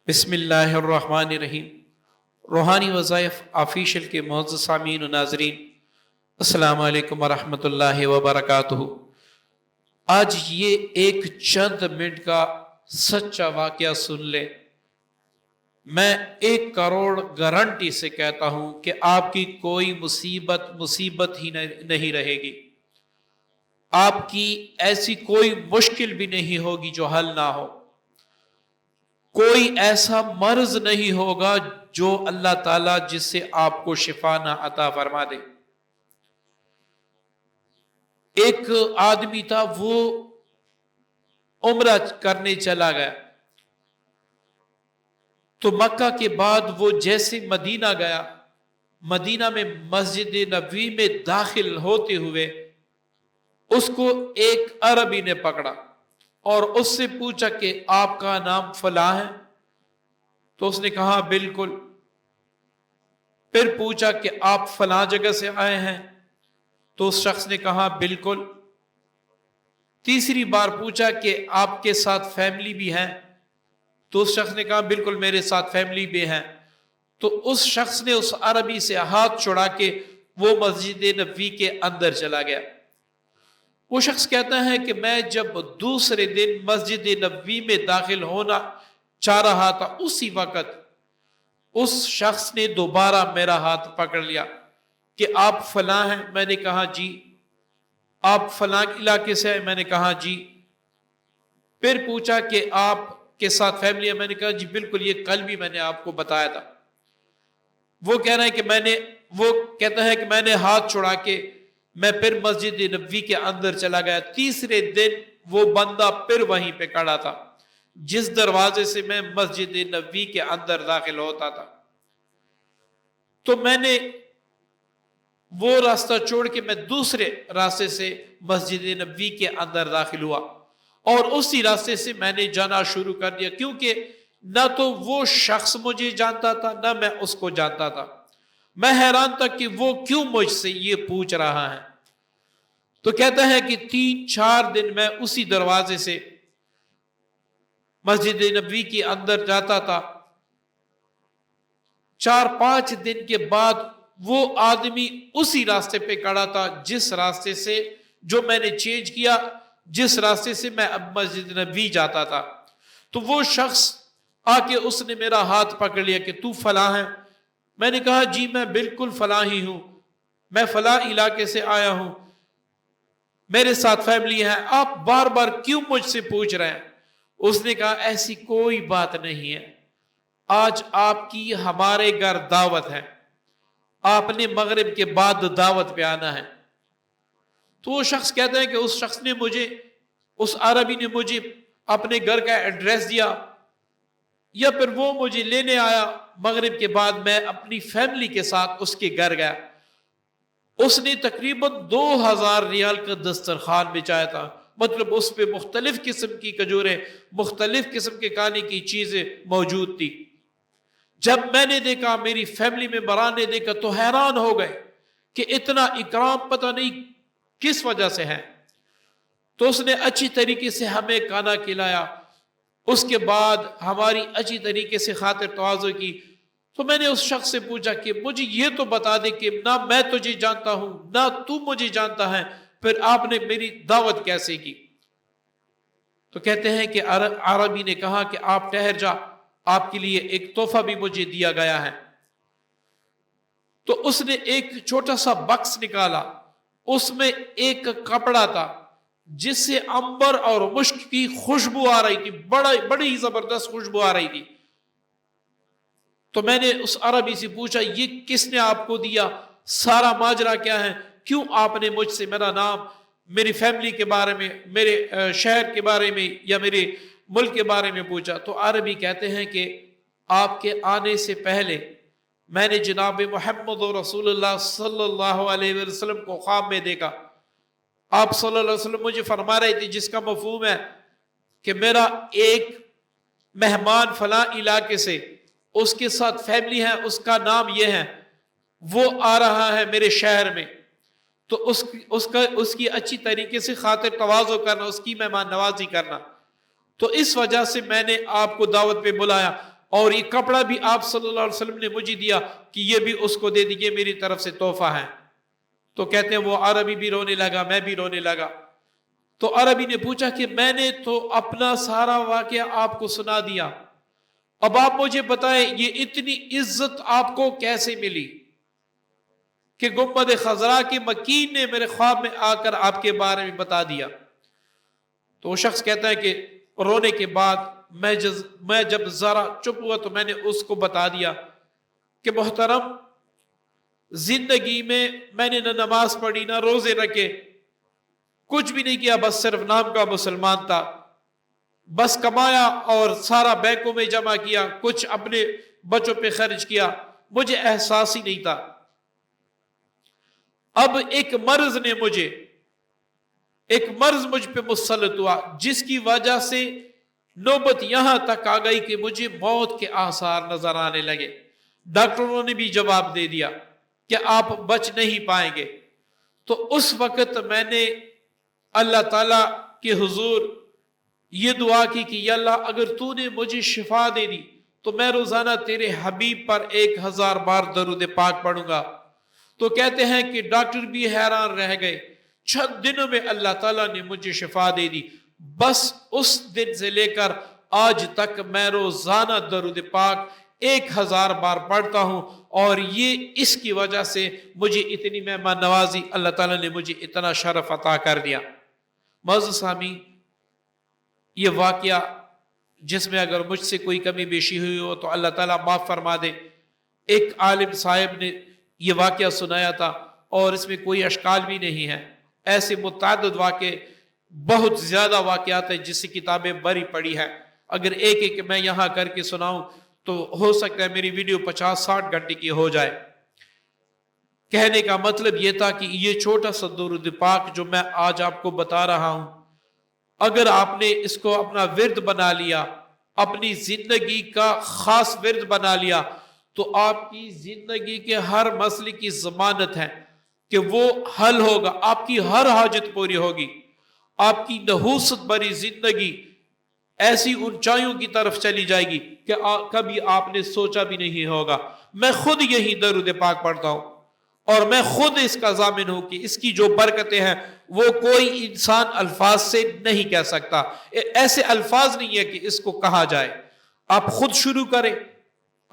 بسم اللہ الرحمن الرحیم۔ روحانی وظائف آفیشل کے معزز سامعین و ناظرین، السلام علیکم ورحمۃ اللہ وبرکاتہ۔ آج یہ ایک چند منٹ کا سچا واقعہ سن لیں۔ میں 1 کروڑ گارنٹی سے کہتا ہوں کہ آپ کی کوئی مصیبت ہی نہیں رہے گی، آپ کی ایسی کوئی مشکل بھی نہیں ہوگی جو حل نہ ہو، کوئی ایسا مرض نہیں ہوگا جو اللہ تعالیٰ جس سے آپ کو شفا نہ عطا فرما دے۔ ایک آدمی تھا، وہ عمرہ کرنے چلا گیا، تو مکہ کے بعد وہ جیسے مدینہ گیا، مدینہ میں مسجد نبوی میں داخل ہوتے ہوئے اس کو ایک عربی نے پکڑا اور اس سے پوچھا کہ آپ کا نام فلاں ہے؟ تو اس نے کہا بالکل۔ پھر پوچھا کہ آپ فلاں جگہ سے آئے ہیں؟ تو اس شخص نے کہا بالکل۔ تیسری بار پوچھا کہ آپ کے ساتھ فیملی بھی ہے؟ تو اس شخص نے کہا بالکل میرے ساتھ فیملی بھی ہے۔ تو اس شخص نے اس عربی سے ہاتھ چھڑا کے وہ مسجد نبوی کے اندر چلا گیا۔ وہ شخص کہتا ہے کہ میں جب دوسرے دن مسجد نبوی میں داخل ہونا چاہ رہا تھا، اسی وقت اس شخص نے دوبارہ میرا ہاتھ پکڑ لیا کہ آپ فلاں ہیں؟ میں نے کہا جی۔ آپ فلاں علاقے سے ہیں؟ میں نے کہا جی۔ پھر پوچھا کہ آپ کے ساتھ فیملی ہے؟ میں نے کہا جی بالکل، یہ کل بھی میں نے آپ کو بتایا تھا۔ وہ کہہ رہا ہے کہ وہ کہتا ہے کہ میں نے ہاتھ چھڑا کے میں پھر مسجد نبوی کے اندر چلا گیا۔ تیسرے دن وہ بندہ پھر وہیں پہ کھڑا تھا جس دروازے سے میں مسجد نبوی کے اندر داخل ہوتا تھا۔ تو میں نے وہ راستہ چھوڑ کے میں دوسرے راستے سے مسجد نبوی کے اندر داخل ہوا اور اسی راستے سے میں نے جانا شروع کر دیا، کیونکہ نہ تو وہ شخص مجھے جانتا تھا نہ میں اس کو جانتا تھا۔ میں حیران تھا کہ وہ کیوں مجھ سے یہ پوچھ رہا ہے۔ تو کہتا ہے کہ 3-4 دن میں اسی دروازے سے مسجد نبوی کے اندر جاتا تھا۔ 4-5 دن کے بعد وہ آدمی اسی راستے پہ کھڑا تھا جس راستے سے جو میں نے چینج کیا، جس راستے سے میں اب مسجد نبوی جاتا تھا۔ تو وہ شخص آ کے اس نے میرا ہاتھ پکڑ لیا کہ تو فلاں ہے؟ میں نے کہا جی میں بالکل فلاں ہی ہوں، میں فلاں علاقے سے آیا ہوں، میرے ساتھ فیملی ہے، آپ بار بار کیوں مجھ سے پوچھ رہے ہیں؟ اس نے کہا ایسی کوئی بات نہیں ہے، آج آپ کی ہمارے گھر دعوت ہے، آپ نے مغرب کے بعد دعوت پہ آنا ہے۔ تو وہ شخص کہتا ہے کہ اس عربی نے مجھے اپنے گھر کا ایڈریس دیا، یا پھر وہ مجھے لینے آیا مغرب کے بعد، میں اپنی فیملی کے ساتھ اس کے گھر گیا۔ اس نے تقریباً 2000 ریال کا دسترخوان بچایا تھا، مطلب اس پہ مختلف قسم کی کھجوریں، مختلف قسم کے کھانے کی چیزیں موجود تھی۔ جب میں نے دیکھا، میری فیملی ممبران نے دیکھا تو حیران ہو گئے کہ اتنا اکرام پتہ نہیں کس وجہ سے ہے۔ تو اس نے اچھی طریقے سے ہمیں کھانا کھلایا، اس کے بعد ہماری اچھی طریقے سے خاطر تواضع کی۔ تو میں نے اس شخص سے پوچھا کہ مجھے یہ تو بتا دے کہ نہ میں تجھے جانتا ہوں نہ تو مجھے جانتا ہے، پھر آپ نے میری دعوت کیسے کی؟ تو کہتے ہیں کہ عربی نے کہا کہ آپ ٹھہر جا، آپ کے لیے ایک تحفہ بھی مجھے دیا گیا ہے۔ تو اس نے ایک چھوٹا سا بکس نکالا، اس میں ایک کپڑا تھا جس سے عنبر اور مشک کی خوشبو آ رہی تھی، بڑی ہی زبردست خوشبو آ رہی تھی۔ تو میں نے اس عربی سے پوچھا یہ کس نے آپ کو دیا، سارا ماجرا کیا ہے، کیوں آپ نے مجھ سے میرا نام، میری فیملی کے بارے میں، میرے شہر کے بارے میں یا میرے ملک کے بارے میں پوچھا؟ تو عربی کہتے ہیں کہ آپ کے آنے سے پہلے میں نے جناب محمد رسول اللہ صلی اللہ علیہ وسلم کو خواب میں دیکھا۔ آپ صلی اللہ علیہ وسلم مجھے فرما رہے تھے، جس کا مفہوم ہے کہ میرا ایک مہمان فلاں علاقے سے، اس کے ساتھ فیملی ہے، اس کا نام یہ ہے، وہ آ رہا ہے میرے شہر میں، تو اس کی اچھی طریقے سے خاطر تواضع کرنا، اس کی مہمان نوازی کرنا۔ تو اس وجہ سے میں نے آپ کو دعوت پہ بلایا۔ اور یہ کپڑا بھی آپ صلی اللہ علیہ وسلم نے مجھے دیا کہ یہ بھی اس کو دے دیجئے، میری طرف سے تحفہ ہے۔ تو کہتے ہیں وہ عربی بھی رونے لگا، میں بھی رونے لگا۔ تو عربی نے پوچھا کہ میں نے تو اپنا سارا واقعہ آپ کو سنا دیا، اب آپ مجھے بتائیں یہ اتنی عزت آپ کو کیسے ملی کہ گنبد خضرا کے مکین نے میرے خواب میں آ کر آپ کے بارے میں بتا دیا؟ تو وہ شخص کہتا ہے کہ رونے کے بعد میں جب ذرا چپ ہوا تو میں نے اس کو بتا دیا کہ محترم، زندگی میں نے نہ نماز پڑھی، نہ روزے رکھے، کچھ بھی نہیں کیا، بس صرف نام کا مسلمان تھا، بس کمایا اور سارا بینکوں میں جمع کیا، کچھ اپنے بچوں پہ خرچ کیا، مجھے احساس ہی نہیں تھا۔ اب ایک مرض مجھ پہ مسلط ہوا، جس کی وجہ سے نوبت یہاں تک آ گئی کہ مجھے موت کے آثار نظر آنے لگے۔ ڈاکٹروں نے بھی جواب دے دیا کہ آپ بچ نہیں پائیں گے۔ تو اس وقت میں نے اللہ تعالیٰ کے حضور یہ دعا کی کہ یا اللہ، اگر تو نے مجھے شفا دے دی تو میں روزانہ تیرے حبیب پر 1000 بار درود پاک پڑھوں گا۔ تو کہتے ہیں کہ ڈاکٹر بھی حیران رہ گئے، چند دنوں میں اللہ تعالیٰ نے مجھے شفا دے دی۔ بس اس دن سے لے کر آج تک میں روزانہ درود پاک 1000 بار پڑھتا ہوں، اور یہ اس کی وجہ سے مجھے اتنی مہمان نوازی، اللہ تعالیٰ نے مجھے اتنا شرف عطا کر دیا۔ معزز سامعین، یہ واقعہ جس میں اگر مجھ سے کوئی کمی بیشی ہوئی ہو تو اللہ تعالیٰ معاف فرما دے۔ ایک عالم صاحب نے یہ واقعہ سنایا تھا اور اس میں کوئی اشکال بھی نہیں ہے۔ ایسے متعدد واقعے، بہت زیادہ واقعات ہیں جس سے کتابیں بھری پڑی ہے۔ اگر ایک ایک میں یہاں کر کے سناؤں تو ہو سکتا ہے میری ویڈیو 50-60 گھنٹے کی ہو جائے۔ کہنے کا مطلب یہ تھا کہ یہ چھوٹا سا درود پاک جو میں آج آپ کو بتا رہا ہوں، اگر آپ نے اس کو اپنا ورد بنا لیا، اپنی زندگی کا خاص ورد بنا لیا، تو آپ کی زندگی کے ہر مسئلے کی ضمانت ہے کہ وہ حل ہوگا، آپ کی ہر حاجت پوری ہوگی، آپ کی نحوست بھری زندگی ایسی اونچائیوں کی طرف چلی جائے گی کہ کبھی آپ نے سوچا بھی نہیں ہوگا۔ میں خود یہی درود پاک پڑھتا ہوں اور میں خود اس کا ضامن ہوں کہ اس کی جو برکتیں ہیں وہ کوئی انسان الفاظ سے نہیں کہہ سکتا۔ ایسے الفاظ نہیں ہے کہ اس کو کہا جائے۔ آپ خود شروع کریں،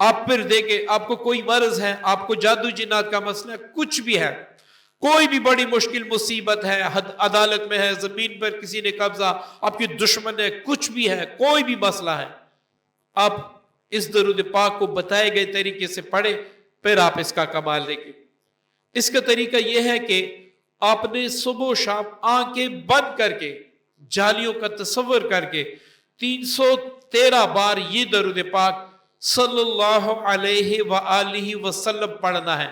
آپ پھر دیکھیں، آپ کو کوئی مرض ہے، آپ کو جادو جنات کا مسئلہ ہے، کچھ بھی ہے، کوئی بھی بڑی مشکل مصیبت ہے، عدالت میں ہے، زمین پر کسی نے قبضہ، آپ کی دشمن ہے، کچھ بھی ہے، کوئی بھی مسئلہ ہے، آپ اس درود پاک کو بتائے گئے طریقے سے پڑھیں، پھر آپ اس کا کمال دیکھیں۔ اس کا طریقہ یہ ہے کہ آپ نے صبح و شام آنکھیں بند کر کے، جالیوں کا تصور کر کے 313 بار یہ درود پاک صلی اللہ علیہ وآلہ وسلم پڑھنا ہے۔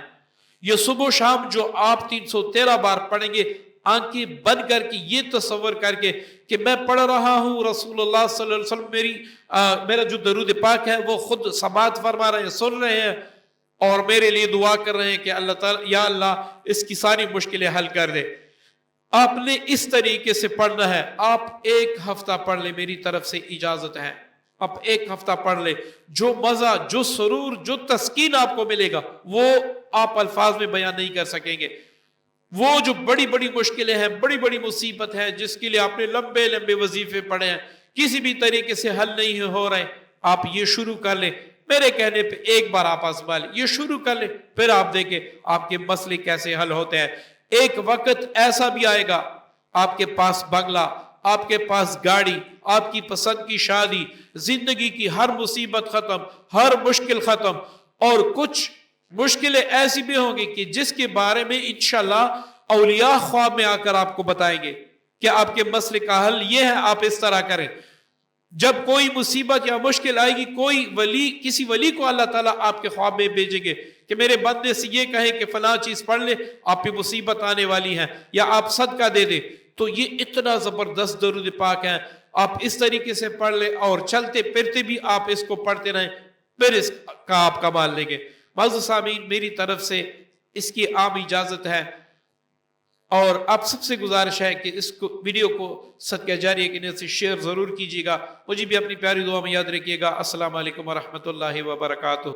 یہ صبح و شام جو آپ 313 بار پڑھیں گے، آنکھیں بند کر کے یہ تصور کر کے کہ میں پڑھ رہا ہوں، رسول اللہ صلی اللہ علیہ وسلم میرا جو درود پاک ہے وہ خود سماعت فرما رہے ہیں، سن رہے ہیں، اور میرے لیے دعا کر رہے ہیں کہ اللہ تعالیٰ، یا اللہ اس کی ساری مشکلیں حل کر دے۔ آپ نے اس طریقے سے پڑھنا ہے۔ آپ 1 ہفتہ پڑھ لیں، میری طرف سے اجازت ہے، آپ 1 ہفتہ پڑھ لیں۔ جو مزہ، جو سرور، جو تسکین آپ کو ملے گا وہ آپ الفاظ میں بیان نہیں کر سکیں گے۔ وہ جو بڑی بڑی مشکلیں ہیں، بڑی بڑی مصیبت ہے، جس کے لیے آپ نے لمبے لمبے وظیفے پڑھے ہیں، کسی بھی طریقے سے حل نہیں ہو رہے، آپ یہ شروع کر لیں۔ میرے کہنے پہ 1 بار آپ آزمائیں، یہ شروع کر لیں، پھر آپ دیکھیں آپ کے مسئلے کیسے حل ہوتے ہیں۔ ایک وقت ایسا بھی آئے گا، آپ کے پاس بنگلہ، آپ کے پاس گاڑی، آپ کی پسند کی شادی، زندگی کی ہر مصیبت ختم، ہر مشکل ختم، اور کچھ مشکلیں ایسی بھی ہوں گی کہ جس کے بارے میں انشاءاللہ اولیاء خواب میں آ کر آپ کو بتائیں گے کہ آپ کے مسئلے کا حل یہ ہے، آپ اس طرح کریں۔ جب کوئی مصیبت یا مشکل آئے گی، کوئی ولی، کسی ولی کو اللہ تعالیٰ آپ کے خواب میں بھیجیں گے کہ میرے بندے سے یہ کہیں کہ فلاں چیز پڑھ لے، آپ پہ مصیبت آنے والی ہے، یا آپ صدقہ دے دیں۔ تو یہ اتنا زبردست درود پاک ہے، آپ اس طریقے سے پڑھ لیں اور چلتے پھرتے بھی آپ اس کو پڑھتے رہیں، پھر اس کا آپ کمال لیں گے۔ معزز سامعین، میری طرف سے اس کی عام اجازت ہے۔ اور آپ سب سے گزارش ہے کہ اس ویڈیو کو صدقہ جاریہ کی نیت سے شیئر ضرور کیجیے گا. مجھے بھی اپنی پیاری دعا میں یاد رکھیے گا. السلام علیکم ورحمۃ اللہ وبرکاتہ.